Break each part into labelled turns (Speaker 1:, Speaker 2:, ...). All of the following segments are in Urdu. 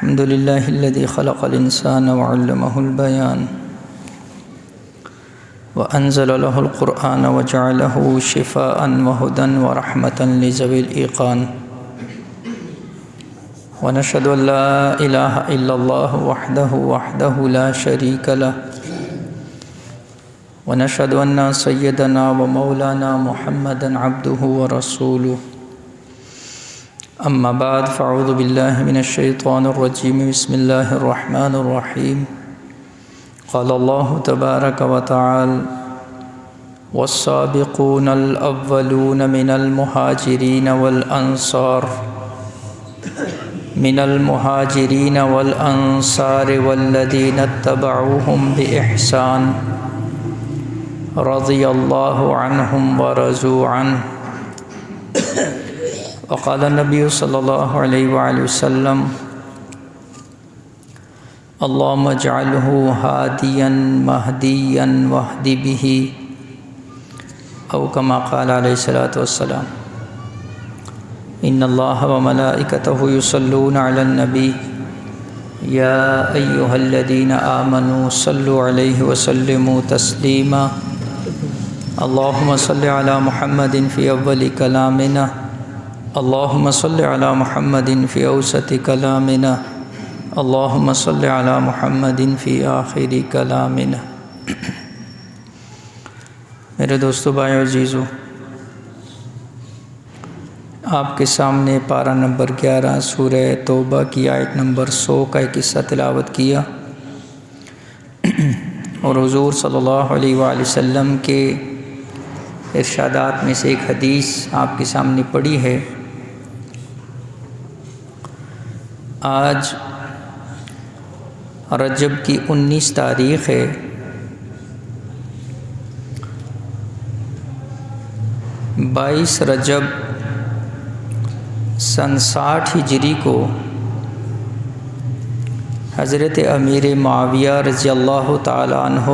Speaker 1: الحمد لله الذي خلق الإنسان وعلمه البيان وأنزل له القرآن وجعله شفاء وهدى ورحمة لذوي الإيقان ونشهد أن لا إله إلا الله وحده لا شريك له ونشهد أن سيدنا ومولانا محمدا عبده ورسوله أما بعد فأعوذ بالله من الشيطان الرجيم بسم الله الرحمن الرحيم قال الله تبارك وتعالى والسابقون الأولون من المهاجرين والأنصار والذين اتبعوهم بإحسان رضي الله عنهم ورضوا عنه وقال النبي صلى الله عليه وآله وسلم اللهم اجعله هاديا مهديا واهد به أو كما قال عليه الصلاة والسلام إن الله وملائكته يصلون على النبي يا أيها الذين آمنوا صلوا عليه وسلموا تسليما اللهم صل على محمد في أول كلامنا اللهم صل على محمد في أوسط كلامنا اللهم صل على محمد في آخر كلامنا۔ میرے دوستو بھائیو عزیزو، آپ کے سامنے پارہ نمبر 11 سورہ توبہ کی آیت نمبر 100 کا ایک قصہ تلاوت کیا اور حضور صلی اللہ علیہ وآلہ وسلم کے ارشادات میں سے ایک حدیث آپ کے سامنے پڑھی ہے۔ آج رجب کی 19 تاریخ ہے۔ بائیس رجب سن 60 ہجری کو حضرت امیر معاویہ رضی اللہ تعالی عنہ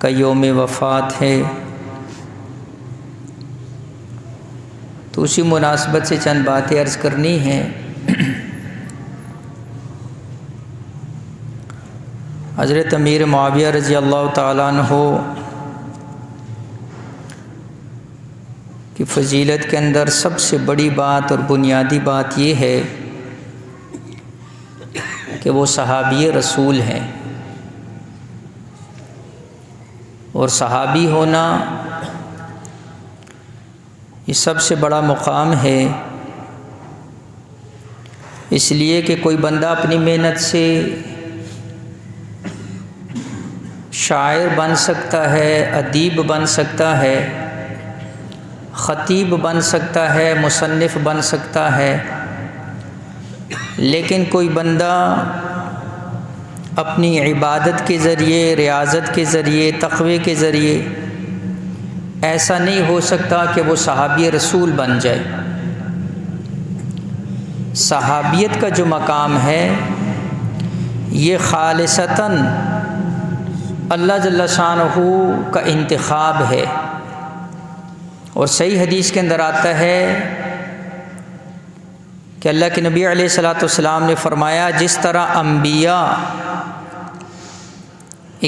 Speaker 1: کا یوم وفات ہے، تو اسی مناسبت سے چند باتیں عرض کرنی ہیں۔ حضرت امیر معاویہ رضی اللہ تعالیٰ عنہ کی فضیلت کے اندر سب سے بڑی بات اور بنیادی بات یہ ہے کہ وہ صحابی رسول ہیں، اور صحابی ہونا یہ سب سے بڑا مقام ہے، اس لیے کہ کوئی بندہ اپنی محنت سے شاعر بن سکتا ہے، ادیب بن سکتا ہے، خطیب بن سکتا ہے، مصنف بن سکتا ہے، لیکن کوئی بندہ اپنی عبادت کے ذریعے، ریاضت کے ذریعے، تقوی کے ذریعے ایسا نہیں ہو سکتا کہ وہ صحابی رسول بن جائے۔ صحابیت کا جو مقام ہے یہ خالصتاً اللہ جل شانہ کا انتخاب ہے، اور صحیح حدیث کے اندر آتا ہے کہ اللہ کے نبی علیہ الصلوۃ والسلام نے فرمایا جس طرح انبیاء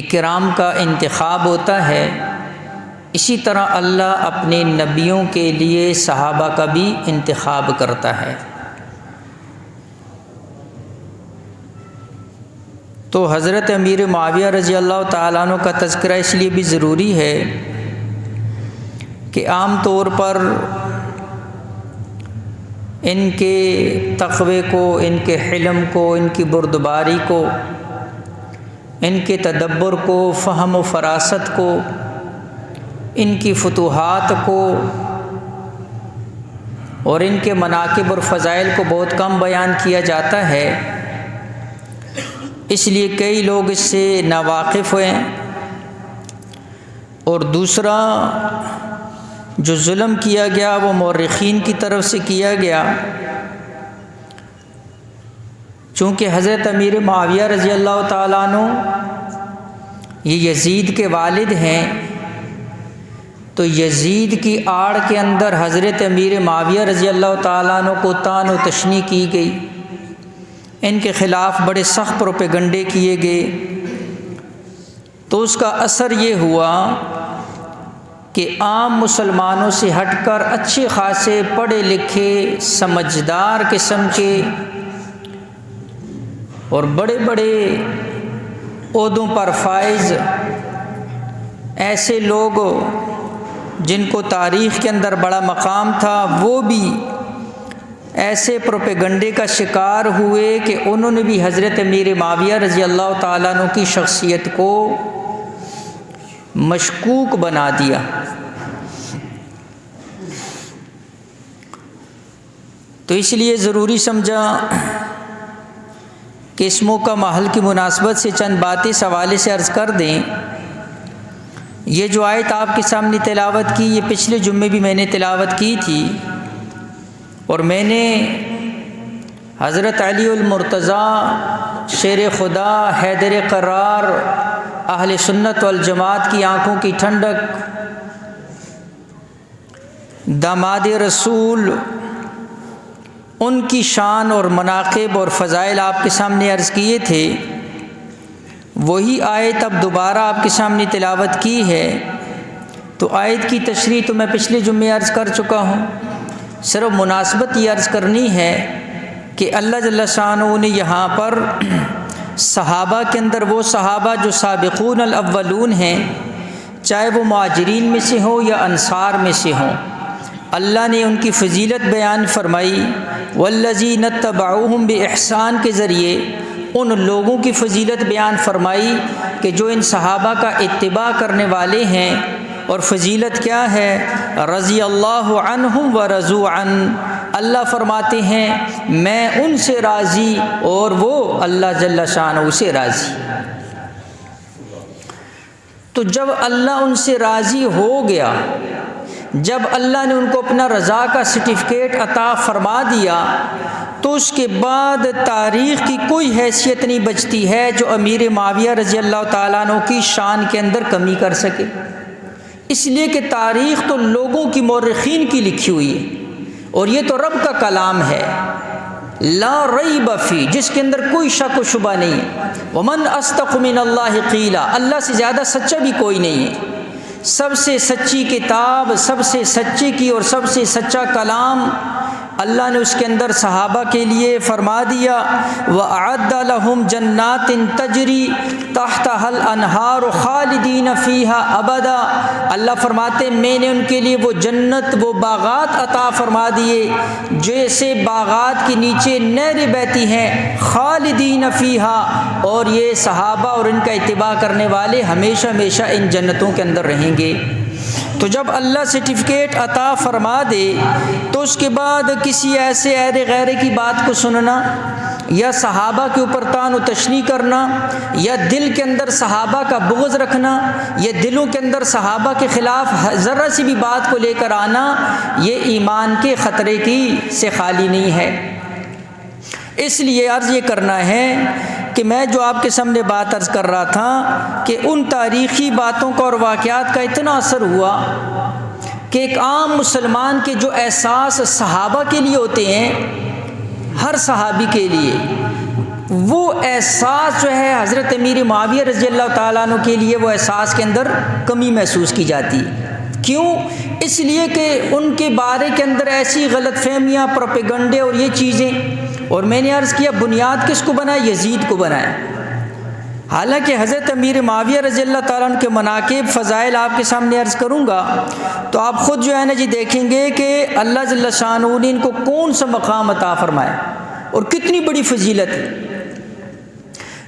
Speaker 1: اکرام کا انتخاب ہوتا ہے، اسی طرح اللہ اپنے نبیوں کے لیے صحابہ کا بھی انتخاب کرتا ہے۔ تو حضرت امیر معاویہ رضی اللہ تعالیٰ عنہ کا تذکرہ اس لیے بھی ضروری ہے کہ عام طور پر ان کے تقوی کو، ان کے حلم کو، ان کی بردباری کو، ان کے تدبر کو، فہم و فراست کو، ان کی فتوحات کو اور ان کے مناقب اور فضائل کو بہت کم بیان کیا جاتا ہے، اس لیے کئی لوگ اس سے ناواقف ہوئے۔ اور دوسرا جو ظلم کیا گیا وہ مورخین کی طرف سے کیا گیا، چونکہ حضرت امیر معاویہ رضی اللہ تعالیٰ عنہ یہ یزید کے والد ہیں، تو یزید کی آڑ کے اندر حضرت امیر معاویہ رضی اللہ تعالیٰ عنہ کو طعن و تشنیع کی گئی، ان کے خلاف بڑے سخت پروپیگنڈے کیے گئے۔ تو اس کا اثر یہ ہوا کہ عام مسلمانوں سے ہٹ کر اچھے خاصے پڑھے لکھے سمجھدار قسم کے اور بڑے بڑے عہدوں پر فائز ایسے لوگ جن کو تاریخ کے اندر بڑا مقام تھا، وہ بھی ایسے پروپیگنڈے کا شکار ہوئے کہ انہوں نے بھی حضرت امیر معاویہ رضی اللہ تعالیٰ عنہ کی شخصیت کو مشکوک بنا دیا۔ تو اس لیے ضروری سمجھا کہ اس موقع محل کی مناسبت سے چند باتیں اس حوالے سے عرض کر دیں۔ یہ جو آیت آپ کے سامنے تلاوت کی، یہ پچھلے جمعے بھی میں نے تلاوت کی تھی، اور میں نے حضرت علی المرتضیٰ شیر خدا حیدر قرار اہل سنت والجماعت کی آنکھوں کی ٹھنڈک، داماد رسول، ان کی شان اور مناقب اور فضائل آپ کے سامنے عرض کیے تھے۔ وہی آیت اب دوبارہ آپ کے سامنے تلاوت کی ہے۔ تو آیت کی تشریح تو میں پچھلے جمعے عرض کر چکا ہوں، صرف مناسبت یہ عرض کرنی ہے کہ اللہ جل شانہ نے یہاں پر صحابہ کے اندر وہ صحابہ جو سابقون الاولون ہیں، چاہے وہ مہاجرین میں سے ہوں یا انصار میں سے ہوں، اللہ نے ان کی فضیلت بیان فرمائی۔ والذین اتبعوہم بإحسان کے ذریعے ان لوگوں کی فضیلت بیان فرمائی کہ جو ان صحابہ کا اتباع کرنے والے ہیں۔ اور فضیلت کیا ہے؟ رضی اللہ عنہم ورضوا عنہ، اللہ فرماتے ہیں میں ان سے راضی اور وہ اللہ جل شانہ سے راضی۔ تو جب اللہ ان سے راضی ہو گیا، جب اللہ نے ان کو اپنا رضا کا سرٹیفکیٹ عطا فرما دیا، تو اس کے بعد تاریخ کی کوئی حیثیت نہیں بچتی ہے جو امیر معاویہ رضی اللہ تعالیٰ عنہ کی شان کے اندر کمی کر سکے۔ اس لیے کہ تاریخ تو لوگوں کی مورخین کی لکھی ہوئی ہے، اور یہ تو رب کا کلام ہے، لا ریب فی، جس کے اندر کوئی شک و شبہ نہیں ہے۔ ومن اصدق من اللہ قیلا، اللہ سے زیادہ سچا بھی کوئی نہیں ہے۔ سب سے سچی کتاب، سب سے سچی کی اور سب سے سچا کلام اللہ نے اس کے اندر صحابہ کے لیے فرما دیا۔ وَأَعَدَّ لَهُمْ جَنَّاتٍ تَجْرِي تَحْتَهَا الْأَنْهَارُ خَالِدِينَ فِيهَا أَبَدًا، اللہ فرماتے میں نے ان کے لیے وہ جنت، وہ باغات عطا فرما دیے جیسے باغات کے نیچے نہریں بہتی ہیں، خالدین فیہا، اور یہ صحابہ اور ان کا اتباع کرنے والے ہمیشہ ہمیشہ ان جنتوں کے اندر رہیں گے۔ تو جب اللہ سرٹیفکیٹ عطا فرما دے تو اس کے بعد کسی ایسے اہل غیر کی بات کو سننا یا صحابہ کے اوپر طعن و تشنیع کرنا یا دل کے اندر صحابہ کا بغض رکھنا یا دلوں کے اندر صحابہ کے خلاف ذرا سی بھی بات کو لے کر آنا، یہ ایمان کے خطرے کی سے خالی نہیں ہے۔ اس لیے عرض یہ کرنا ہے کہ میں جو آپ کے سامنے بات عرض کر رہا تھا کہ ان تاریخی باتوں کا اور واقعات کا اتنا اثر ہوا کہ ایک عام مسلمان کے جو احساس صحابہ کے لیے ہوتے ہیں، ہر صحابی کے لیے وہ احساس جو ہے حضرت امیر معاویہ رضی اللہ تعالیٰ عنہ کے لیے وہ احساس کے اندر کمی محسوس کی جاتی ہے۔ کیوں؟ اس لیے کہ ان کے بارے کے اندر ایسی غلط فہمیاں، پروپیگنڈے اور یہ چیزیں، اور میں نے عرض کیا بنیاد کس کو بنایا؟ یزید کو بنایا۔ حالانکہ حضرت امیر معاویہ رضی اللہ تعالیٰ عنہ کے مناقب، فضائل آپ کے سامنے عرض کروں گا تو آپ خود جو ہے نا جی دیکھیں گے کہ اللہ جل شانہ نے ان کو کون سا مقام عطا فرمایا اور کتنی بڑی فضیلت ہے۔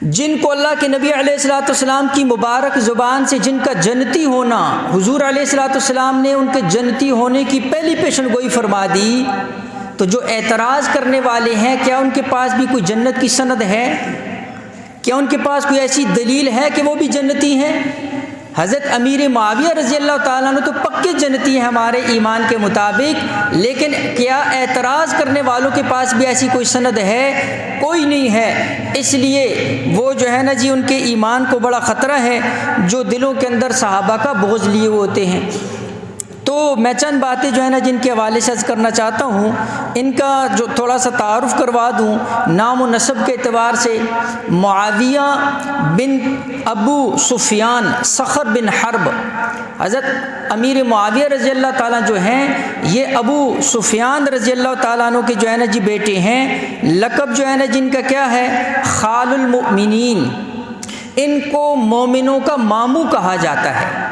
Speaker 1: جن کو اللہ کے نبی علیہ الصلوۃ والسلام کی مبارک زبان سے جن کا جنتی ہونا، حضور علیہ الصلوۃ والسلام نے ان کے جنتی ہونے کی پہلی پیشن گوئی فرما دی، تو جو اعتراض کرنے والے ہیں کیا ان کے پاس بھی کوئی جنت کی سند ہے؟ کیا ان کے پاس کوئی ایسی دلیل ہے کہ وہ بھی جنتی ہیں؟ حضرت امیر معاویہ رضی اللہ تعالیٰ عنہ تو پکے جنتی ہیں ہمارے ایمان کے مطابق، لیکن کیا اعتراض کرنے والوں کے پاس بھی ایسی کوئی سند ہے؟ کوئی نہیں ہے۔ اس لیے وہ جو ہے نا جی ان کے ایمان کو بڑا خطرہ ہے جو دلوں کے اندر صحابہ کا بغض لیے ہوتے ہیں۔ تو میں چند باتیں جو ہے نا جن کے حوالے سے عرض کرنا چاہتا ہوں، ان کا جو تھوڑا سا تعارف کروا دوں۔ نام و نسب کے اعتبار سے معاویہ بن ابو سفیان صخر بن حرب، حضرت امیر معاویہ رضی اللہ تعالیٰ جو ہیں یہ ابو سفیان رضی اللہ تعالیٰ عنہ کے جو ہے نا جی بیٹے ہیں۔ لقب جو ہے نا جن کا کیا ہے؟ خال المؤمنین، ان کو مومنوں کا ماموں کہا جاتا ہے۔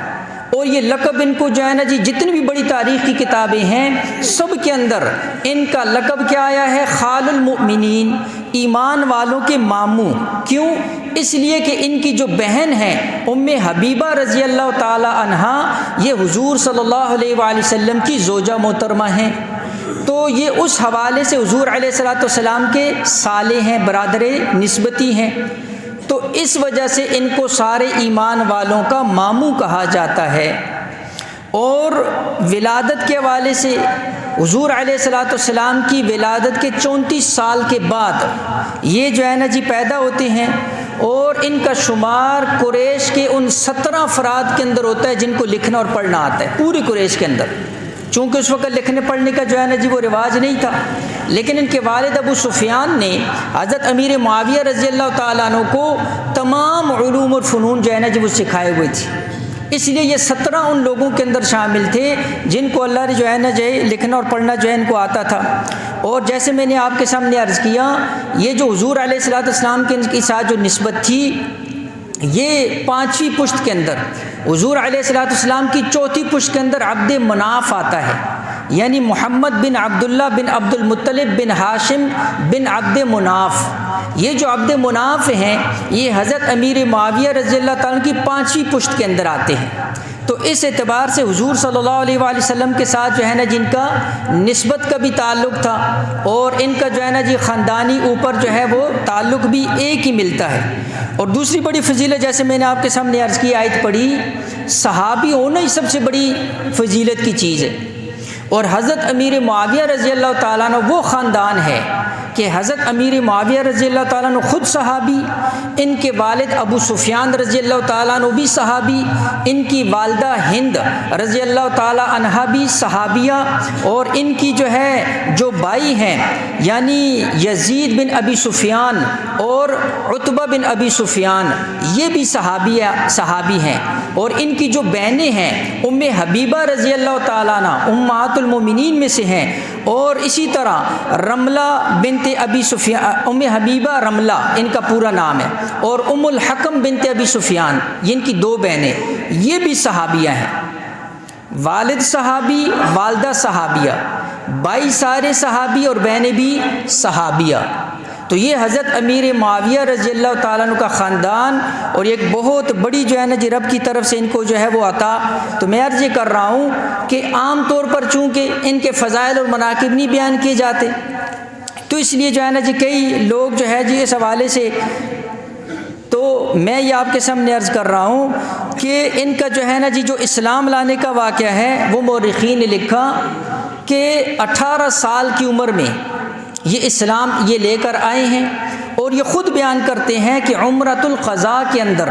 Speaker 1: اور یہ لقب ان کو جو ہے نا جی جتنی بھی بڑی تاریخ کی کتابیں ہیں سب کے اندر ان کا لقب کیا آیا ہے؟ خال المؤمنین، ایمان والوں کے ماموں۔ کیوں؟ اس لیے کہ ان کی جو بہن ہے ام حبیبہ رضی اللہ تعالی عنہا، یہ حضور صلی اللہ علیہ وآلہ وسلم کی زوجہ محترمہ ہیں۔ تو یہ اس حوالے سے حضور علیہ الصلوۃ والسلام کے سالے ہیں، برادر نسبتی ہیں۔ تو اس وجہ سے ان کو سارے ایمان والوں کا ماموں کہا جاتا ہے۔ اور ولادت کے حوالے سے حضور علیہ الصلوۃ والسلام کی ولادت کے 34 سال کے بعد یہ جو ہے نا جی پیدا ہوتے ہیں، اور ان کا شمار قریش کے ان 17 افراد کے اندر ہوتا ہے جن کو لکھنا اور پڑھنا آتا ہے، پوری قریش کے اندر۔ چونکہ اس وقت لکھنے پڑھنے کا جو ہے نا جی وہ رواج نہیں تھا، لیکن ان کے والد ابو سفیان نے حضرت امیر معاویہ رضی اللہ تعالیٰ عنہ کو تمام علوم اور فنون جو ہے نا جی وہ سکھائے ہوئے تھے۔ اس لیے یہ 17 ان لوگوں کے اندر شامل تھے جن کو اللہ نے جو ہے نا جی لکھنا اور پڑھنا جو ہے ان کو آتا تھا۔ اور جیسے میں نے آپ کے سامنے عرض کیا، یہ جو حضور علیہ الصلوۃ والسلام کے ساتھ جو نسبت تھی، یہ 5ویں پشت کے اندر حضور علیہ الصلوۃ والسلام کی 4تھی پشت کے اندر عبد مناف آتا ہے، یعنی محمد بن عبداللہ بن عبد المطلب بن ہاشم بن عبد مناف۔ یہ جو عبد مناف ہیں یہ حضرت امیر معاویہ رضی اللہ تعالیٰ کی 5ویں پشت کے اندر آتے ہیں۔ تو اس اعتبار سے حضور صلی اللہ علیہ وآلہ وسلم کے ساتھ جو ہے نا جن کا نسبت کا بھی تعلق تھا، اور ان کا جو ہے نا جی خاندانی اوپر جو ہے وہ تعلق بھی ایک ہی ملتا ہے۔ اور دوسری بڑی فضیلت، جیسے میں نے آپ کے سامنے عرض کی، آیت پڑھی، صحابی ہونا ہی سب سے بڑی فضیلت کی چیز ہے۔ اور حضرت امیر معاویہ رضی اللہ تعالیٰ عنہ وہ خاندان ہے کہ حضرت امیر معاویہ رضی اللہ تعالیٰ عنہ خود صحابی، ان کے والد ابو سفیان رضی اللہ تعالیٰ عنہ بھی صحابی، ان کی والدہ ہند رضی اللہ تعالیٰ عنہا بھی صحابیہ، اور ان کی جو ہے جو بھائی ہیں یعنی یزید بن ابی سفیان اور عتبہ بن ابی سفیان، یہ بھی صحابی ہیں۔ اور ان کی جو بہنیں ہیں ام حبیبہ رضی اللہ تعالیٰ عنہ امہات المومنین میں سے ہیں، اور اسی طرح رملہ بنت ابی سفیان، ام حبیبہ رملہ ان کا پورا نام ہے، اور ام الحکم بنت ابی سفیان، ان کی 2 بہنیں، یہ بھی صحابیہ ہیں۔ والد صحابی، والدہ صحابیہ، بھائی سارے صحابی اور بہنیں بھی صحابیہ۔ تو یہ حضرت امیر معاویہ رضی اللہ تعالیٰ عنہ کا خاندان، اور ایک بہت بڑی جو ہے نا جی رب کی طرف سے ان کو جو ہے وہ عطا۔ تو میں عرض یہ کر رہا ہوں کہ عام طور پر چونکہ ان کے فضائل اور مناقب نہیں بیان کیے جاتے، تو اس لیے جو ہے نا جی کئی لوگ جو ہے جی اس حوالے سے، تو میں یہ آپ کے سامنے عرض کر رہا ہوں کہ ان کا جو ہے نا جی جو اسلام لانے کا واقعہ ہے، وہ مورخین نے لکھا کہ 18 سال کی عمر میں یہ اسلام یہ لے کر آئے ہیں، اور یہ خود بیان کرتے ہیں کہ عمرۃ القضاء کے اندر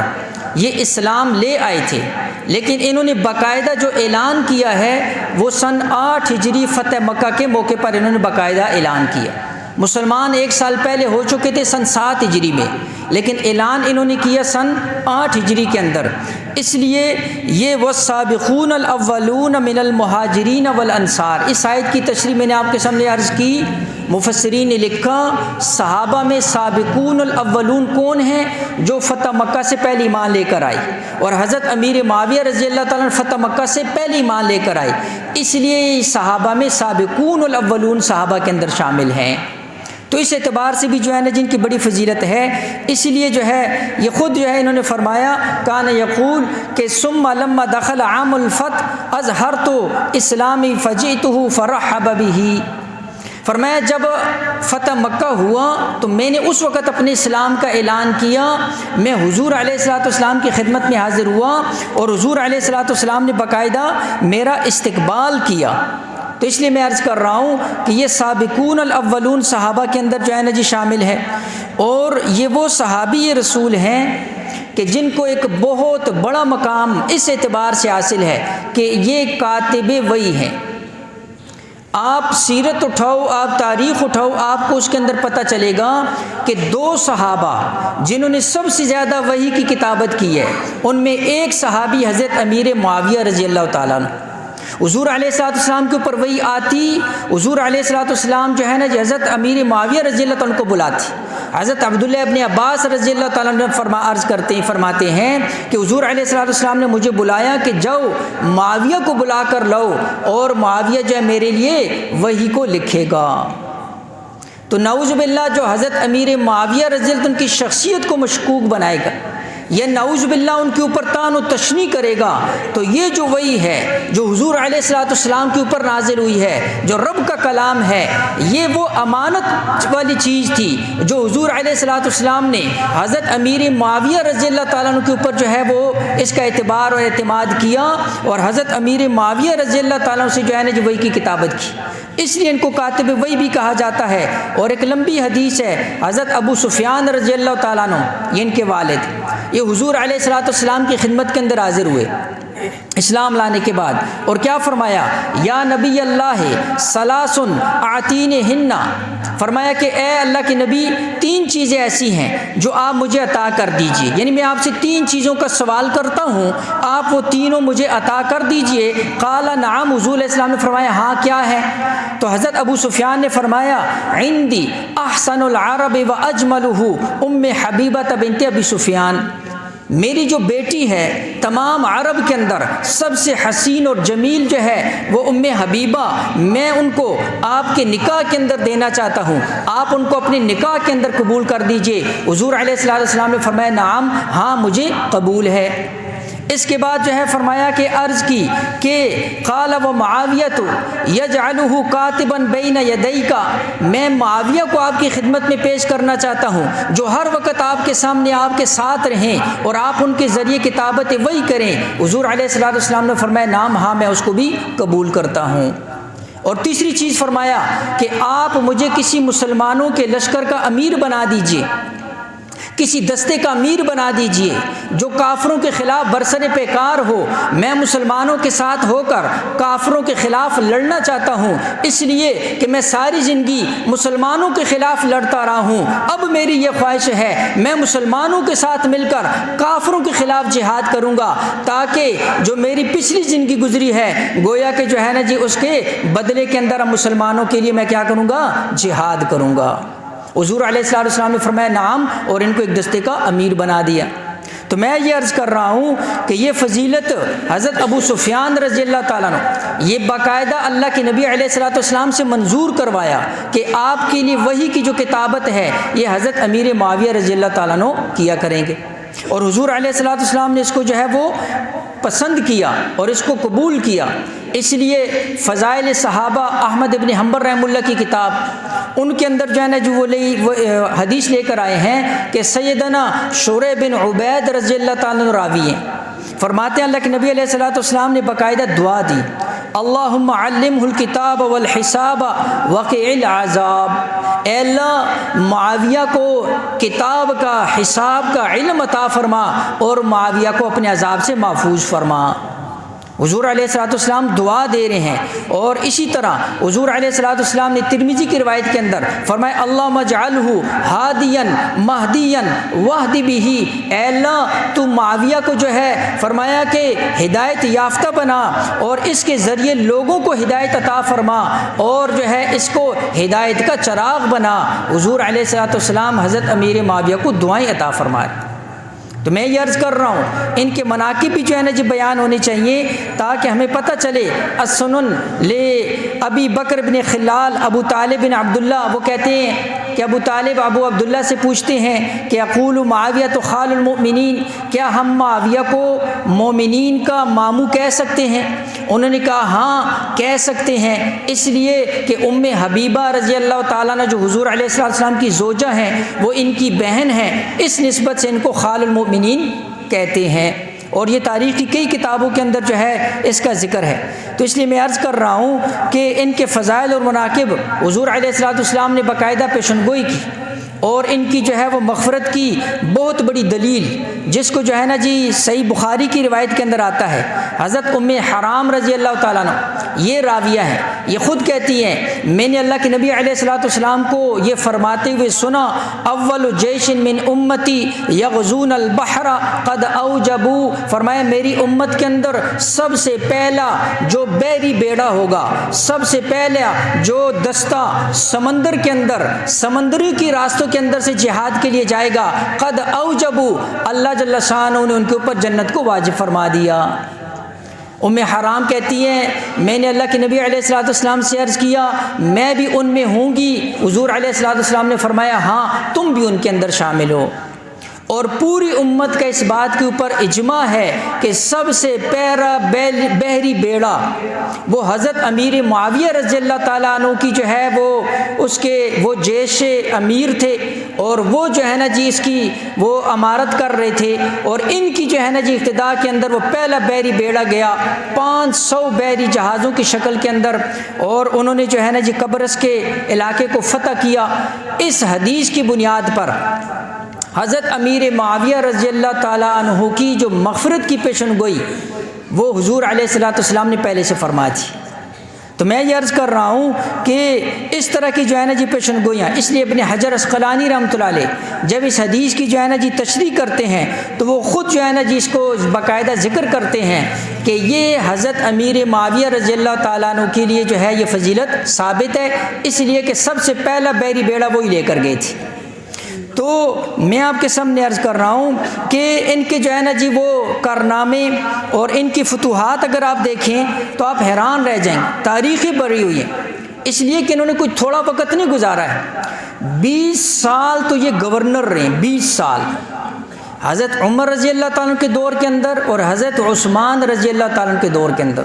Speaker 1: یہ اسلام لے آئے تھے، لیکن انہوں نے باقاعدہ جو اعلان کیا ہے وہ سن 8 ہجری فتح مکہ کے موقع پر انہوں نے باقاعدہ اعلان کیا۔ مسلمان 1 سال پہلے ہو چکے تھے سن 7 ہجری میں، لیکن اعلان انہوں نے کیا سن 8 ہجری کے اندر۔ اس لیے یہ والسابقون الاولون من المہاجرین والانصار، اس آیت کی تشریح میں نے آپ کے سامنے عرض کی۔ مفسرین نے لکھا صحابہ میں سابقون الاولون کون ہیں؟ جو فتح مکہ سے پہلے ایمان لے کر آئے، اور حضرت امیر معاویہ رضی اللہ تعالیٰ فتح مکہ سے پہلے ایمان لے کر آئے، اس لیے صحابہ میں سابقون الاولون صحابہ کے اندر شامل ہیں۔ تو اس اعتبار سے بھی جو ہے نا جن کی بڑی فضیلت ہے، اس لیے جو ہے یہ خود جو ہے انہوں نے فرمایا کان یقول کہ ثم لما دخل عام الفتح اظہرت اسلامی فجئتہ فرحب بہ، فرمایا جب فتح مکہ ہوا تو میں نے اس وقت اپنے اسلام کا اعلان کیا، میں حضور علیہ الصلوۃ والسلام کی خدمت میں حاضر ہوا، اور حضور علیہ الصلوۃ والسلام نے باقاعدہ میرا استقبال کیا۔ تو اس لیے میں عرض کر رہا ہوں کہ یہ سابقون الاولون صحابہ کے اندر جو ہے نا جی شامل ہے، اور یہ وہ صحابی رسول ہیں کہ جن کو ایک بہت بڑا مقام اس اعتبار سے حاصل ہے کہ یہ کاتب وحی ہیں۔ آپ سیرت اٹھاؤ، آپ تاریخ اٹھاؤ، آپ کو اس کے اندر پتہ چلے گا کہ 2 صحابہ جنہوں نے سب سے زیادہ وحی کی کتابت کی ہے، ان میں ایک صحابی حضرت امیر معاویہ رضی اللہ تعالیٰ عنہ۔ حضور علیہ السلام کے اوپر وحی آتی، حضور علیہ السلام جو ہے نا حضرت امیر معاویہ رضی اللہ تعالیٰ عنہ کو بلاتی۔ حضرت عبداللہ ابن عباس رضی اللہ تعالیٰ عنہ فرماتے ہیں کہ حضور علیہ السلام نے مجھے بلایا کہ جاؤ معاویہ کو بلا کر لاؤ، اور معاویہ جو ہے میرے لیے وحی کو لکھے گا۔ تو نعوذ باللہ جو حضرت امیر معاویہ رضی اللہ عنہ کی شخصیت کو مشکوک بنائے گا، یہ نعوذ باللہ ان کے اوپر طعن و تشنیع کرے گا، تو یہ جو وحی ہے جو حضور علیہ السلام کے اوپر نازل ہوئی ہے، جو رب کا کلام ہے، یہ وہ امانت والی چیز تھی جو حضور علیہ السلام نے حضرت امیر معاویہ رضی اللہ تعالیٰ عنہ کے اوپر جو ہے وہ اس کا اعتبار اور اعتماد کیا، اور حضرت امیر معاویہ رضی اللہ تعالیٰ عنہ سے جو ہے نا جو وحی کی کتابت کی، اس لیے ان کو کاتب وحی بھی کہا جاتا ہے۔ اور ایک لمبی حدیث ہے، حضرت ابو سفیان رضی اللہ تعالیٰ عنہ، یہ ان کے والد، یہ حضور علیہ السلام کی خدمت کے اندر حاضر ہوئے اسلام لانے کے بعد، اور کیا فرمایا؟ یا نبی اللہ ثلاث اعطینہن، فرمایا کہ اے اللہ کے نبی 3 چیزیں ایسی ہیں جو آپ مجھے عطا کر دیجئے، یعنی میں آپ سے 3 چیزوں کا سوال کرتا ہوں، آپ وہ تینوں مجھے عطا کر دیجئے۔ قال نعم، حضور علیہ السلام نے فرمایا ہاں کیا ہے؟ تو حضرت ابو سفیان نے فرمایا عندی احسن العرب واجملہ ام حبیبہ بنت ابی سفیان، میری جو بیٹی ہے تمام عرب کے اندر سب سے حسین اور جمیل جو ہے وہ ام حبیبہ، میں ان کو آپ کے نکاح کے اندر دینا چاہتا ہوں، آپ ان کو اپنے نکاح کے اندر قبول کر دیجئے۔ حضور علیہ السلام نے فرمایا نعم، ہاں مجھے قبول ہے۔ اس کے بعد جو ہے فرمایا کہ عرض کی کہ قال و معاویہ یجعلہ کاتبا بین یدیک، میں معاویہ کو آپ کی خدمت میں پیش کرنا چاہتا ہوں جو ہر وقت آپ کے سامنے آپ کے ساتھ رہیں اور آپ ان کے ذریعے کتابت وحی کریں۔ حضور علیہ السلام نے فرمایا نعم، ہاں میں اس کو بھی قبول کرتا ہوں۔ اور تیسری چیز فرمایا کہ آپ مجھے کسی مسلمانوں کے لشکر کا امیر بنا دیجئے، کسی دستے کا امیر بنا دیجئے جو کافروں کے خلاف برسر پیکار ہو، میں مسلمانوں کے ساتھ ہو کر کافروں کے خلاف لڑنا چاہتا ہوں، اس لیے کہ میں ساری زندگی مسلمانوں کے خلاف لڑتا رہا ہوں، اب میری یہ خواہش ہے میں مسلمانوں کے ساتھ مل کر کافروں کے خلاف جہاد کروں گا، تاکہ جو میری پچھلی زندگی گزری ہے گویا کہ جو ہے نا جی اس کے بدلے کے اندر مسلمانوں کے لیے میں کیا کروں گا؟ جہاد کروں گا۔ حضور علیہ السلام نے فرمایا نعم، اور ان کو ایک دستے کا امیر بنا دیا۔ تو میں یہ عرض کر رہا ہوں کہ یہ فضیلت حضرت ابو سفیان رضی اللہ تعالیٰ عنہ یہ باقاعدہ اللہ کے نبی علیہ السلام سے منظور کروایا کہ آپ کے لیے وحی کی جو کتابت ہے یہ حضرت امیر معاویہ رضی اللہ تعالیٰ عنہ کیا کریں گے، اور حضور علیہ السلام نے اس کو جو ہے وہ پسند کیا اور اس کو قبول کیا۔ اس لیے فضائل صحابہ احمد ابن حنبل رحمہ اللہ کی کتاب، ان کے اندر جو ہے نا جو وہ حدیث لے کر آئے ہیں کہ سیدنا شریح بن عبید رضی اللہ تعالیٰ عنہ راوی ہیں، فرماتے ہیں اللہ کے نبی علیہ السلام نے باقاعدہ دعا دی، اللہم علمہ الکتاب والحساب وقع العذاب، اے اللہ معاویہ کو کتاب کا حساب کا علم عطا فرما اور معاویہ کو اپنے عذاب سے محفوظ فرما۔ حضور علیہ السلام دعا دے رہے ہیں، اور اسی طرح حضور علیہ السلام نے ترمذی کی روایت کے اندر فرمایا اللہم اجعلہ ہادیا مہدیا واہد بہ، اے اللہ تو معاویہ کو جو ہے فرمایا کہ ہدایت یافتہ بنا اور اس کے ذریعے لوگوں کو ہدایت عطا فرما، اور جو ہے اس کو ہدایت کا چراغ بنا۔ حضور علیہ السلام حضرت امیر معاویہ کو دعائیں عطا فرمائے۔ تو میں یہ عرض کر رہا ہوں ان کے مناقب بھی جو ہے نا جی بیان ہونے چاہیے تاکہ ہمیں پتہ چلے۔ السنن لے ابی بکر بن خلال ابو طالب بن عبداللہ، وہ کہتے ہیں کہ ابو طالب ابو عبداللہ سے پوچھتے ہیں کہ اقول معاویہ تو خال المؤمنین، کیا ہم معاویہ کو مومنین کا ماموں کہہ سکتے ہیں؟ انہوں نے کہا ہاں کہہ سکتے ہیں، اس لیے کہ ام حبیبہ رضی اللہ تعالیٰ نے جو حضور علیہ السلام کی زوجہ ہیں وہ ان کی بہن ہیں، اس نسبت سے ان کو خال المؤمنین کہتے ہیں، اور یہ تاریخ کی کئی کتابوں کے اندر جو ہے اس کا ذکر ہے۔ تو اس لیے میں عرض کر رہا ہوں کہ ان کے فضائل اور مناقب حضور علیہ السلام نے باقاعدہ پیشن گوئی کی، اور ان کی جو ہے وہ مغفرت کی بہت بڑی دلیل، جس کو جو ہے نا جی صحیح بخاری کی روایت کے اندر آتا ہے، حضرت ام حرام رضی اللہ تعالیٰ عنہ یہ راویہ ہیں، یہ خود کہتی ہیں میں نے اللہ کے نبی علیہ الصلوۃ والسلام کو یہ فرماتے ہوئے سنا، اول جیش من امتی یغزون البحر قد اوجبوا، فرمایا میری امت کے اندر سب سے پہلا جو بحری بیڑا ہوگا، سب سے پہلا جو دستہ سمندر کے اندر سمندری کی راستوں کے اندر سے جہاد کے لیے جائے گا، قد اوجبوا، اللہ جل شانہ نے ان کے اوپر جنت کو واجب فرما دیا۔ ام حرام کہتی ہیں میں نے اللہ کے نبی علیہ الصلوۃ والسلام سے عرض کیا میں بھی ان میں ہوں گی، حضور علیہ الصلوۃ والسلام نے فرمایا ہاں تم بھی ان کے اندر شامل ہو۔ اور پوری امت کا اس بات کے اوپر اجماع ہے کہ سب سے پہلا بحری بیڑا وہ حضرت امیر معاویہ رضی اللہ تعالیٰ عنہ کی جو ہے وہ جیش امیر تھے، اور وہ جو ہے نا جی اس کی وہ امارت کر رہے تھے، اور ان کی جو ہے نا جی ابتدا کے اندر وہ پہلا بحری بیڑا گیا 500 بحری جہازوں کی شکل کے اندر، اور انہوں نے جو ہے نا جی قبرص کے علاقے کو فتح کیا۔ اس حدیث کی بنیاد پر حضرت امیر معاویہ رضی اللہ تعالیٰ عنہ کی جو مغفرت کی پیشن گوئی وہ حضور علیہ الصلوۃ والسلام نے پہلے سے فرمائی تھی۔ تو میں یہ عرض کر رہا ہوں کہ اس طرح کی جو ہے نا جی پیشن گوئیاں، اس لیے ابن حجر عسقلانی رحمۃ اللہ علیہ جب اس حدیث کی جو ہے نا جی تشریح کرتے ہیں تو وہ خود جو ہے نا جی اس کو باقاعدہ ذکر کرتے ہیں کہ یہ حضرت امیر معاویہ رضی اللہ تعالیٰ عنہ کے لیے جو ہے یہ فضیلت ثابت ہے، اس لیے کہ سب سے پہلا بحری بیڑا وہی لے کر گئے تھے۔ تو میں آپ کے سامنے عرض کر رہا ہوں کہ ان کے جو ہے نا جی وہ کارنامے اور ان کی فتوحات اگر آپ دیکھیں تو آپ حیران رہ جائیں، تاریخی بھری ہوئی ہے، اس لیے کہ انہوں نے کوئی تھوڑا وقت نہیں گزارا ہے، 20 سال تو یہ گورنر رہے ہیں، 20 سال حضرت عمر رضی اللہ تعالیٰ کے دور کے اندر اور حضرت عثمان رضی اللہ تعالیٰ کے دور کے اندر،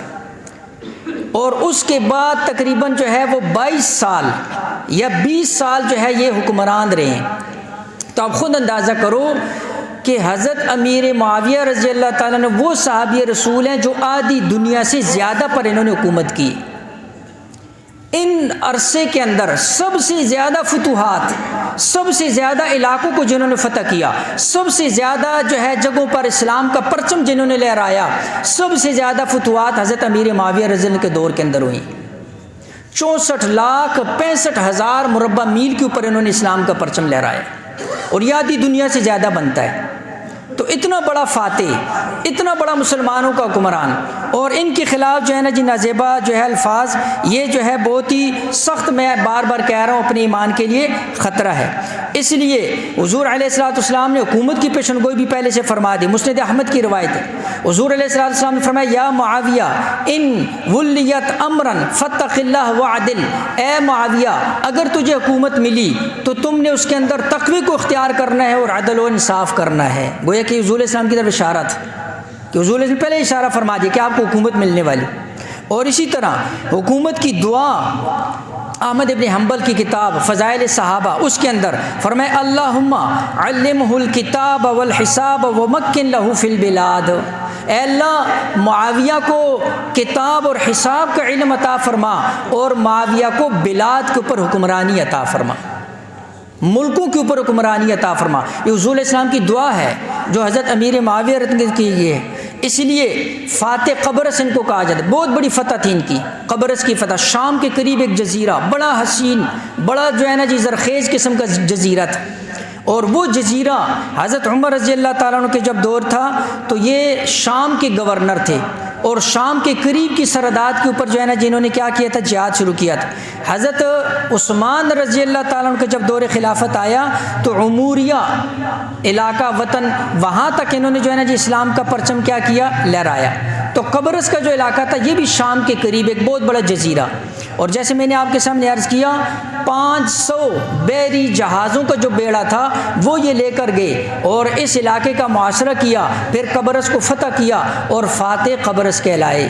Speaker 1: اور اس کے بعد تقریباً جو ہے وہ 22 سال یا 20 سال جو ہے یہ حکمران رہے ہیں۔ تو آپ خود اندازہ کرو کہ حضرت امیر معاویہ رضی اللہ تعالیٰ نے وہ صحابی رسول ہیں جو آدھی دنیا سے زیادہ پر انہوں نے حکومت کی، ان عرصے کے اندر سب سے زیادہ فتوحات، سب سے زیادہ علاقوں کو جنہوں نے فتح کیا، سب سے زیادہ جو ہے جگہوں پر اسلام کا پرچم جنہوں نے لہرایا، سب سے زیادہ فتوحات حضرت امیر معاویہ رضی اللہ کے دور کے اندر ہوئی۔ 64,65,000 مربع میل کے اوپر انہوں نے اسلام کا پرچم لہرایا، اور یہ آدھی دنیا سے زیادہ بنتا ہے۔ تو اتنا بڑا فاتح، اتنا بڑا مسلمانوں کا حکمران، اور ان کے خلاف جو ہے نا جی نازیبا جو ہے الفاظ، یہ جو ہے بہت ہی سخت، میں بار بار کہہ رہا ہوں اپنے ایمان کے لیے خطرہ ہے۔ اس لیے حضور علیہ الصلوۃ والسلام نے حکومت کی پیشن گوئی بھی پہلے سے فرما دی، مسند احمد کی روایت ہے، حضور علیہ الصلوۃ والسلام نے فرمایا یا معاویہ ان ولیت امرا فاتق اللہ وعدل، اے معاویہ اگر تجھے حکومت ملی تو تم نے اس کے اندر تقوی کو اختیار کرنا ہے اور عدل و انصاف کرنا ہے۔ گویا کہ حضور علیہ السلام کی طرف اشارہ تھا کہ حضور علیہ السلام پہلے اشارہ فرما دیا کہ آپ کو حکومت ملنے والی۔ اور اسی طرح حکومت کی دعا، احمد ابن حنبل کی کتاب فضائل صحابہ اس کے اندر فرمائے اللہم علمہ الکتاب والحساب ومکن لہ فی البلاد، اے اللہ معاویہ کو کتاب اور حساب کا علم عطا فرما، اور معاویہ کو بلاد کے اوپر حکمرانی عطا فرما، ملکوں کے اوپر حکمرانی عطا فرما۔ یہ حضور علیہ السلام کی دعا ہے جو حضرت امیر معاویہ رضی کی ہے۔ اس لیے فاتح قبرص ان کو کہا جاتا ہے، بہت بڑی فتح تھی ان کی، قبرص کی فتح، شام کے قریب ایک جزیرہ، بڑا حسین، بڑا جو ہے نا جی زرخیز قسم کا جزیرہ تھا، اور وہ جزیرہ حضرت عمر رضی اللہ تعالیٰ عنہ کے جب دور تھا تو یہ شام کے گورنر تھے، اور شام کے قریب کی سرحدات کے اوپر جو ہے نا جنہوں نے کیا کیا تھا، جہاد شروع کیا تھا۔ حضرت عثمان رضی اللہ تعالیٰ عنہ کا جب دور خلافت آیا تو عموریہ علاقہ وطن، وہاں تک انہوں نے جو ہے نا جی اسلام کا پرچم کیا لہرایا۔ تو قبرص کا جو علاقہ تھا یہ بھی شام کے قریب ایک بہت بڑا جزیرہ، اور جیسے میں نے آپ کے سامنے عرض کیا 500 بحری جہازوں کا جو بیڑا تھا وہ یہ لے کر گئے اور اس علاقے کا معاشرہ کیا، پھر قبرص کو فتح کیا اور فاتح قبرص کہلائے۔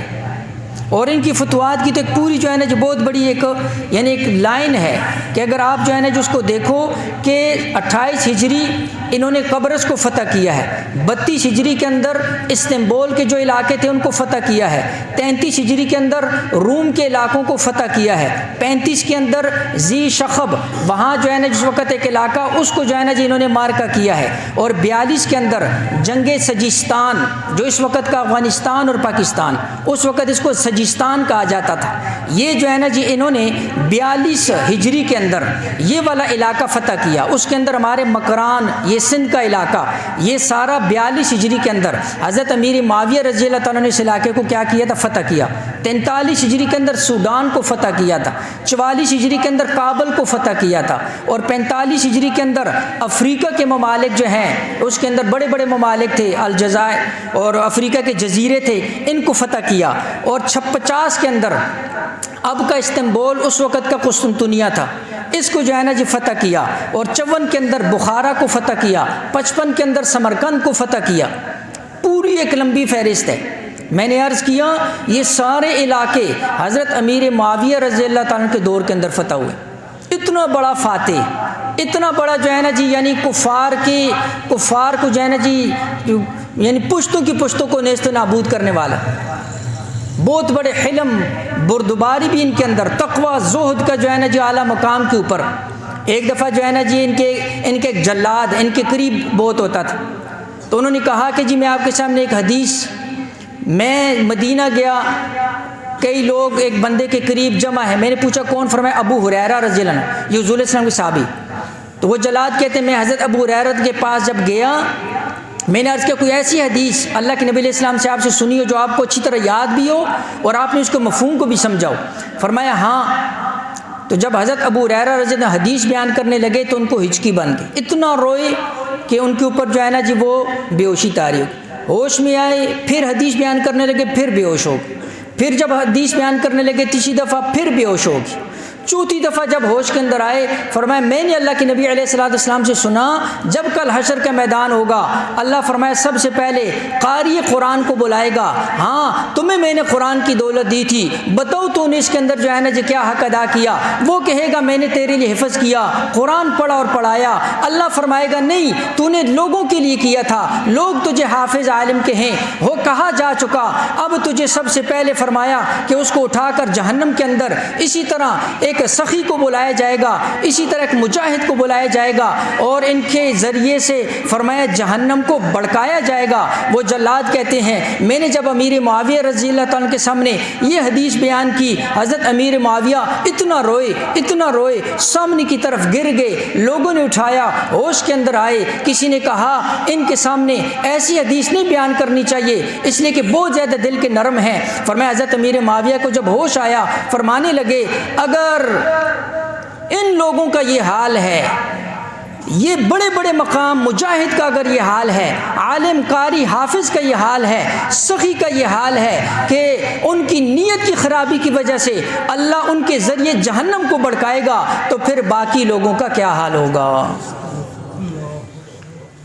Speaker 1: اور ان کی فتوحات کی تو ایک پوری جو ہے نا جو بہت بڑی ایک یعنی ایک لائن ہے کہ اگر آپ جو ہے نا جو اس کو دیکھو کہ 28 ہجری انہوں نے قبرص کو فتح کیا ہے، 32 ہجری کے اندر استنبول کے جو علاقے تھے ان کو فتح کیا ہے، 33 ہجری کے اندر روم کے علاقوں کو فتح کیا ہے، 35 کے اندر ذی شخب وہاں جو ہے نا جس وقت ایک علاقہ اس کو جو ہے نا جی انہوں نے مارکا کیا ہے، اور 42 کے اندر جنگ سجستان جو اس وقت کا افغانستان اور پاکستان، اس وقت اس کو سجستان کہا جاتا تھا، یہ جو ہے نا جی انہوں نے 42 ہجری کے اندر یہ والا علاقہ فتح کیا۔ اس کے اندر ہمارے مکران، یہ سندھ کا علاقہ، یہ سارا 42 ہجری کے اندر حضرت امیر معاویہ رضی اللہ تعالیٰ نے اس علاقے کو کیا کیا تھا؟ فتح کیا۔ 43 ہجری کے اندر سوڈان کو فتح کیا تھا، 44 ہجری کے اندر کابل کو فتح کیا تھا، اور 45 ہجری کے اندر افریقہ کے ممالک جو ہیں اس کے اندر بڑے بڑے ممالک تھے، الجزائر اور افریقہ کے جزیرے تھے، ان کو فتح کیا۔ اور 50 کے اندر اب کا استنبول اس وقت کا قسطنطنیہ تھا، اس کو جو ہے نا جی فتح کیا، اور 54 کے اندر بخارا کو فتح کیا، 55 کے اندر سمرقند کو فتح کیا۔ پوری ایک لمبی فہرست ہے۔ میں نے عرض کیا یہ سارے علاقے حضرت امیر معاویہ رضی اللہ تعالیٰ کے دور کے اندر فتح ہوئے۔ اتنا بڑا فاتح، اتنا بڑا جو ہے نا جی یعنی کفار کو جو ہے نا جی یعنی پشتوں کی پشتوں کو نیست و نابود کرنے والا، بہت بڑے حلم بردباری بھی ان کے اندر، تقوی زہد کا جو ہے نا جی اعلیٰ مقام کے اوپر۔ ایک دفعہ جو ہے نا جی ان کے ایک جلاد ان کے قریب بہت ہوتا تھا، تو انہوں نے کہا کہ جی میں آپ کے سامنے ایک حدیث، میں مدینہ گیا، کئی لوگ ایک بندے کے قریب جمع ہے، میں نے پوچھا کون؟ فرمایا ابو ہریرہ رضی اللہ عنہ، یہ حضور صلی اللہ علیہ وسلم کے صحابی۔ تو وہ جلاد کہتے ہیں میں حضرت ابو ہریرہ کے پاس جب گیا، میں نے عرض کیا کوئی ایسی حدیث اللہ کے نبی علیہ السلام سے آپ سے سنی ہو جو آپ کو اچھی طرح یاد بھی ہو اور آپ نے اس کو مفہوم کو بھی سمجھا ہو؟ فرمایا ہاں۔ تو جب حضرت ابو ہریرہ رضی اللہ عنہ حدیث بیان کرنے لگے تو ان کو ہچکی بن گئی، اتنا روئے کہ ان کے اوپر جو ہے نا جی وہ بے ہوشی طاری ہو، ہوش میں آئے، پھر حدیث بیان کرنے لگے، پھر بے ہوش ہو گئے، پھر جب حدیث بیان کرنے لگے تیسری دفعہ پھر بے ہوش ہو گئی، چوتھی دفعہ جب ہوش کے اندر آئے فرمایا میں نے اللہ کے نبی علیہ السلام سے سنا جب کل حشر کا میدان ہوگا اللہ فرمایا سب سے پہلے قاری قرآن کو بلائے گا، ہاں تمہیں میں نے قرآن کی دولت دی تھی، بتاؤ تو نے اس کے اندر جو ہے نا جو کیا حق ادا کیا؟ وہ کہے گا میں نے تیرے لیے حفظ کیا، قرآن پڑھا اور پڑھایا۔ اللہ فرمائے گا نہیں، تو نے لوگوں کے لیے کیا تھا، لوگ تجھے حافظ عالم کے ہیں، وہ کہا جا چکا، اب تجھے سب سے پہلے فرمایا کہ اس کو اٹھا کر جہنم کے اندر، اسی طرح ایک سخی کو بلایا جائے گا، اسی طرح ایک مجاہد کو بلایا جائے گا، اور ان کے ذریعے سے فرمایا جہنم کو بڑکایا جائے گا۔ وہ جلاد کہتے ہیں میں نے جب امیر معاویہ رضی اللہ تعالیٰ کے سامنے یہ حدیث بیان کی، حضرت امیر معاویہ اتنا روئے سامنے کی طرف گر گئے، لوگوں نے اٹھایا، ہوش کے اندر آئے، کسی نے کہا ان کے سامنے ایسی حدیث نہیں بیان کرنی چاہیے اس لیے کہ بہت زیادہ دل کے نرم ہیں۔ فرمایا حضرت امیر معاویہ کو جب ہوش آیا فرمانے لگے اگر ان لوگوں کا یہ حال ہے، یہ بڑے بڑے مقام مجاہد کا اگر یہ حال ہے، عالم قاری حافظ کا یہ حال ہے، سخی کا یہ حال ہے کہ ان کی نیت کی خرابی کی وجہ سے اللہ ان کے ذریعے جہنم کو بڑکائے گا، تو پھر باقی لوگوں کا کیا حال ہوگا؟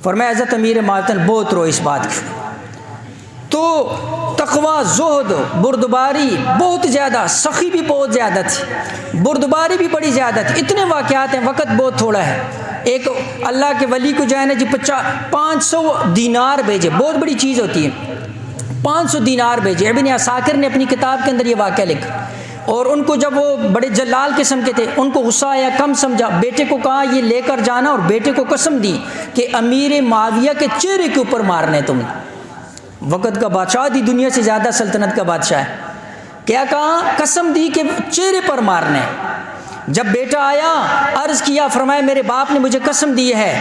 Speaker 1: فرمایا حضرت امیر معاویہ بہت رو اس بات کی۔ تو تقوی زہد بردباری بہت زیادہ، سخی بھی بہت زیادہ تھی، بردباری بھی بڑی زیادہ تھی۔ اتنے واقعات ہیں، وقت بہت تھوڑا ہے۔ ایک اللہ کے ولی کو جو ہے نا جی 500 دینار بھیجے، بہت بڑی چیز ہوتی ہے، 500 دینار بھیجے۔ ابن عساکر نے اپنی کتاب کے اندر یہ واقعہ لکھا، اور ان کو جب وہ بڑے جلال قسم کے تھے ان کو غصہ آیا، کم سمجھا، بیٹے کو کہا یہ لے کر جانا، اور بیٹے کو قسم دی کہ امیر معاویہ کے چہرے کے اوپر مارنے تم نے۔ وقت کا بادشاہ دی، دنیا سے زیادہ سلطنت کا بادشاہ ہے، کیا کہا؟ قسم دی کہ چہرے پر مارنے۔ جب بیٹا آیا عرض کیا، فرمایا میرے باپ نے مجھے قسم دی ہے،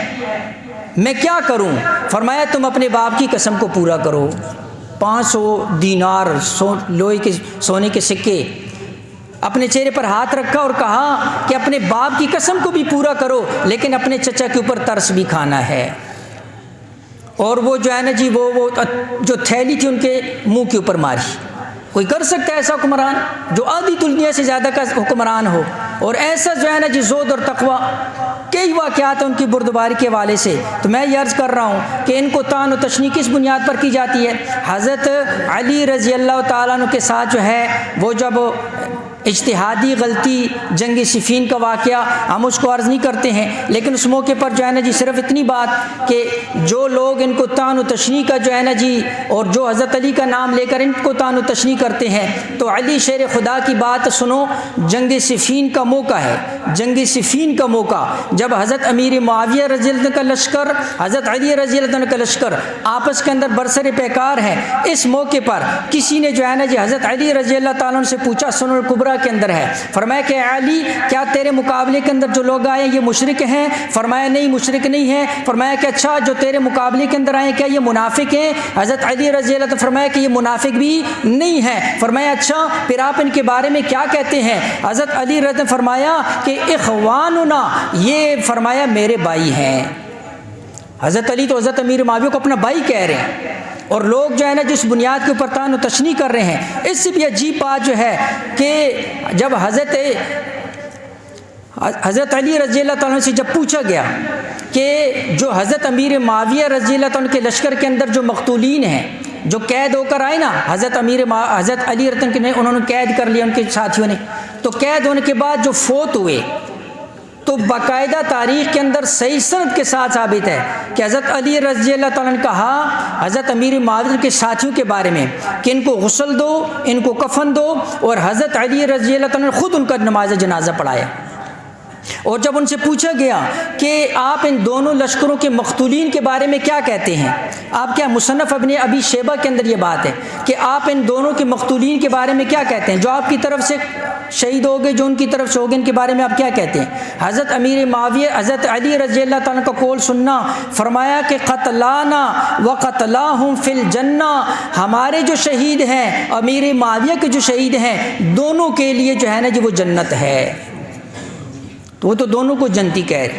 Speaker 1: میں کیا کروں؟ فرمایا تم اپنے باپ کی قسم کو پورا کرو۔ 500 دینار لوہے کے سونے کے سکے اپنے چہرے پر ہاتھ رکھا اور کہا کہ اپنے باپ کی قسم کو بھی پورا کرو، لیکن اپنے چچا کے اوپر ترس بھی کھانا ہے۔ اور وہ جو ہے نا جی وہ جو تھیلی تھی ان کے منہ کے اوپر ماری، کوئی کر سکتا ہے ایسا حکمران جو آدھی دنیا سے زیادہ کا حکمران ہو، اور ایسا جو ہے نا جی زہد اور تقوی. کئی واقعات ہیں ان کی بردباری کے حوالے سے. تو میں یہ عرض کر رہا ہوں کہ ان کو طعن و تشنیع کس بنیاد پر کی جاتی ہے؟ حضرت علی رضی اللہ تعالیٰ عنہ کے ساتھ جو ہے وہ جب اجتہادی غلطی جنگ صفین کا واقعہ، ہم اس کو عرض نہیں کرتے ہیں، لیکن اس موقع پر جو ہے نا جی صرف اتنی بات کہ جو لوگ ان کو طعن و تشنیع کا جو ہے نا جی، اور جو حضرت علی کا نام لے کر ان کو طعن و تشنیع کرتے ہیں، تو علی شیر خدا کی بات سنو. جنگ صفین کا موقع ہے، جنگ صفین کا موقع جب حضرت امیر معاویہ رضی اللہ عنہ کا لشکر، حضرت علی رضی اللہ عنہ کا لشکر آپس کے اندر برسر پیکار ہے. اس موقع پر کسی نے جو ہے نا جی حضرت علی رضی اللہ تعالیٰ عنہ سے پوچھا، سنن الکبریٰ کے اندر ہے، فرمایا کہ علی کیا تیرے مقابلے کے اندر جو لوگ آئے یہ مشرک ہیں؟ فرمایا نہیں، مشرک نہیں ہیں. فرمایا کہ اچھا جو تیرے مقابلے کے اندر آئے کیا یہ منافق ہیں؟ حضرت علی رضی اللہ عنہ فرمایا کہ یہ منافق بھی نہیں ہیں. فرمایا اچھا پھر آپ ان کے بارے میں کیا کہتے ہیں؟ حضرت علی رضی اللہ عنہ فرمایا کہ اخواننا، یہ فرمایا میرے بھائی ہیں. حضرت علی تو حضرت امیر معاویہ کو اپنا بھائی کہہ رہے ہیں، اور لوگ جو ہے نا جس بنیاد کے اوپر طعن و تشنیع کر رہے ہیں. اس سے بھی عجیب بات جو ہے کہ جب حضرت علی رضی اللہ تعالیٰ سے جب پوچھا گیا کہ جو حضرت امیر معاویہ رضی اللہ تعالیٰ کے لشکر کے اندر جو مقتولین ہیں، جو قید ہو کر آئے نا، حضرت علی رضی اللہ نے انہوں نے قید کر لیا ان کے ساتھیوں نے، تو قید ہونے کے بعد جو فوت ہوئے تو باقاعدہ تاریخ کے اندر صحیح سند کے ساتھ ثابت ہے کہ حضرت علی رضی اللہ تعالیٰ نے کہا حضرت امیر معاویہ کے ساتھیوں کے بارے میں کہ ان کو غسل دو، ان کو کفن دو، اور حضرت علی رضی اللہ تعالیٰ نے خود ان کا نماز جنازہ پڑھایا. اور جب ان سے پوچھا گیا کہ آپ ان دونوں لشکروں کے مقتولین کے بارے میں کیا کہتے ہیں، آپ کیا مصنف ابن ابی شیبہ کے اندر یہ بات ہے کہ آپ ان دونوں کے مقتولین کے بارے میں کیا کہتے ہیں، جو آپ کی طرف سے شہید ہو گئے، جو ان کی طرف سے ہو گئے، ان کے بارے میں آپ کیا کہتے ہیں؟ حضرت امیر معاویہ حضرت علی رضی اللہ تعالیٰ کا قول سننا، فرمایا کہ قتلانا و قتلاہم فی الجنہ، ہمارے جو شہید ہیں امیر معاویہ کے جو شہید ہیں دونوں کے لیے جو ہے نا جی وہ جنت ہے. تو وہ تو دونوں کو جنتی کہہ رہے.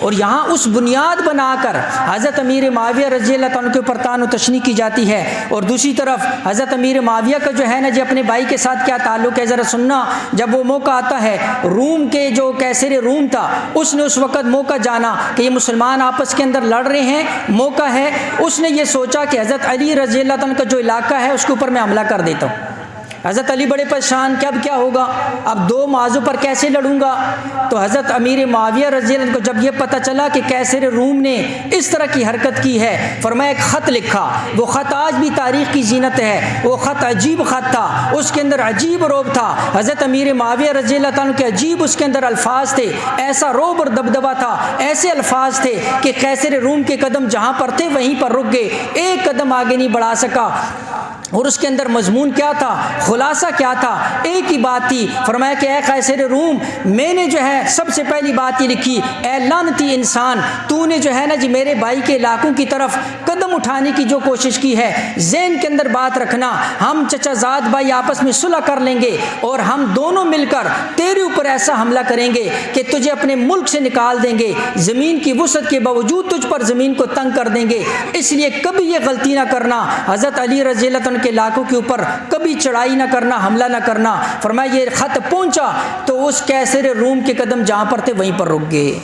Speaker 1: اور یہاں اس بنیاد بنا کر حضرت امیر معاویہ رضی اللہ تعالیٰ کے اوپر طعن و تشنیع کی جاتی ہے. اور دوسری طرف حضرت امیر معاویہ کا جو ہے نا جی اپنے بھائی کے ساتھ کیا تعلق ہے ذرا سننا. جب وہ موقع آتا ہے، روم کے جو کیسر روم تھا اس نے اس وقت موقع جانا کہ یہ مسلمان آپس کے اندر لڑ رہے ہیں، موقع ہے، اس نے یہ سوچا کہ حضرت علی رضی اللہ تعالیٰ کا جو علاقہ ہے اس کے اوپر میں حملہ کر دیتا ہوں. حضرت علی بڑے پریشان کہ اب کیا ہوگا، اب دو معاذوں پر کیسے لڑوں گا. تو حضرت امیر معاویہ رضی اللہ عنہ کو جب یہ پتہ چلا کہ کیسر روم نے اس طرح کی حرکت کی ہے، فرمایا ایک خط لکھا. وہ خط آج بھی تاریخ کی زینت ہے. وہ خط عجیب خط تھا، اس کے اندر عجیب روب تھا. حضرت امیر معاویہ رضی اللہ تعالیٰ کے عجیب اس کے اندر الفاظ تھے، ایسا روب اور دبدبہ تھا، ایسے الفاظ تھے کہ کیسر روم کے قدم جہاں پر تھے وہیں پر رک گئے، ایک قدم آگے نہیں بڑھا سکا. اور اس کے اندر مضمون کیا تھا، خلاصہ کیا تھا، ایک ہی بات تھی. فرمایا کہ اے قیصر روم، میں نے جو ہے سب سے پہلی بات یہ لکھی، اے لعنتی انسان، تو نے جو ہے نا جی میرے بھائی کے علاقوں کی طرف قدم اٹھانے کی جو کوشش کی ہے، ذہن کے اندر بات رکھنا، ہم چچا زاد بھائی آپس میں صلح کر لیں گے اور ہم دونوں مل کر تیرے اوپر ایسا حملہ کریں گے کہ تجھے اپنے ملک سے نکال دیں گے، زمین کی وسعت کے باوجود تجھ پر زمین کو تنگ کر دیں گے. اس لیے کبھی یہ غلطی نہ کرنا، حضرت علی رضی اللہ عنہ کے علاقوں کے اوپر کبھی چڑھائی نہ کرنا، حملہ نہ کرنا. فرمایا یہ خط پہنچا تو اس کیسر روم کے قدم جہاں پر تھے وہیں پر رک گئے.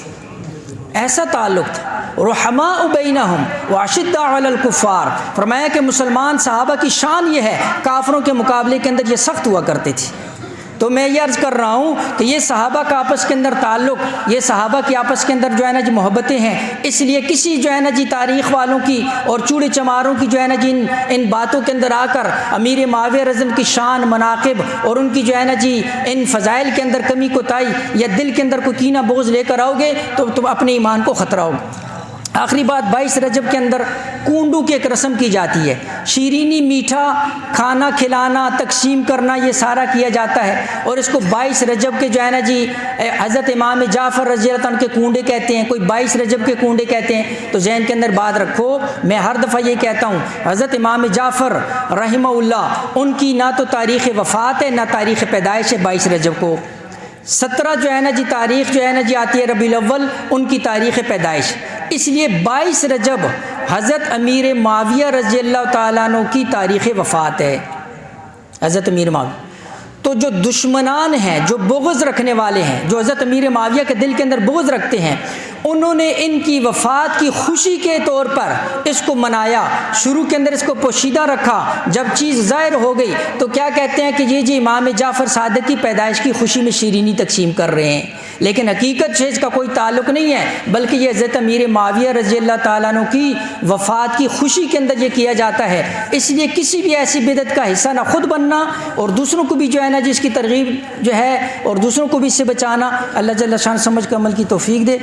Speaker 1: ایسا تعلق تھا. رحماء بینہم واشداء علی الکفار. فرمایا کہ مسلمان صحابہ کی شان یہ ہے، کافروں کے مقابلے کے اندر یہ سخت ہوا کرتے تھے. تو میں یہ عرض کر رہا ہوں کہ یہ صحابہ کا آپس کے اندر تعلق، یہ صحابہ کی آپس کے اندر جو ہے نا جی محبتیں ہیں. اس لیے کسی جو ہے نا جی تاریخ والوں کی اور چوڑے چماروں کی جو ہے نا جی ان باتوں کے اندر آ کر امیر معاویہ رضی اللہ کی شان، مناقب اور ان کی جو ہے نا جی ان فضائل کے اندر کمی کوتاہی یا دل کے اندر کوئی کینہ بغض لے کر آؤ گے تو تم اپنے ایمان کو خطرہ ہوگا. آخری بات، 22 رجب کے اندر کونڈو کی ایک رسم کی جاتی ہے. شیرینی میٹھا کھانا کھلانا، تقسیم کرنا، یہ سارا کیا جاتا ہے. اور اس کو 22 رجب کے جو ہے نا جی حضرت امام جعفر رضی اللہ عنہ کے کنڈے کہتے ہیں، کوئی 22 رجب کے کنڈے کہتے ہیں. تو ذہن کے اندر بات رکھو، میں ہر دفعہ یہ کہتا ہوں، حضرت امام جعفر رحمہ اللہ ان کی نہ تو تاریخ وفات ہے نہ تاریخ پیدائش ہے 22 رجب کو. 17 جو ہے نا جی تاریخ جو ہے نا جی آتی ہے ربیع الاول، ان کی تاریخ پیدائش. اس لیے 22 رجب حضرت امیر معاویہ رضی اللہ تعالیٰ عنہ کی تاریخ وفات ہے. حضرت امیر معاویہ۔ تو جو دشمنان ہیں، جو بغض رکھنے والے ہیں، جو حضرت امیر معاویہ کے دل کے اندر بغض رکھتے ہیں، انہوں نے ان کی وفات کی خوشی کے طور پر اس کو منایا، شروع کے اندر اس کو پوشیدہ رکھا، جب چیز ظاہر ہو گئی تو کیا کہتے ہیں کہ یہ جی امام جعفر صادق کی پیدائش کی خوشی میں شیرینی تقسیم کر رہے ہیں، لیکن حقیقت سے اس کا کوئی تعلق نہیں ہے، بلکہ یہ حضرت امیر معاویہ رضی اللہ تعالیٰ عنہ کی وفات کی خوشی کے اندر یہ کیا جاتا ہے۔ اس لیے کسی بھی ایسی بدعت کا حصہ نہ خود بننا اور دوسروں کو بھی جو ہے نا جس کی ترغیب جو ہے اور دوسروں کو بھی اس سے بچانا، اللہ جل شان سمجھ کر عمل کی توفیق دے۔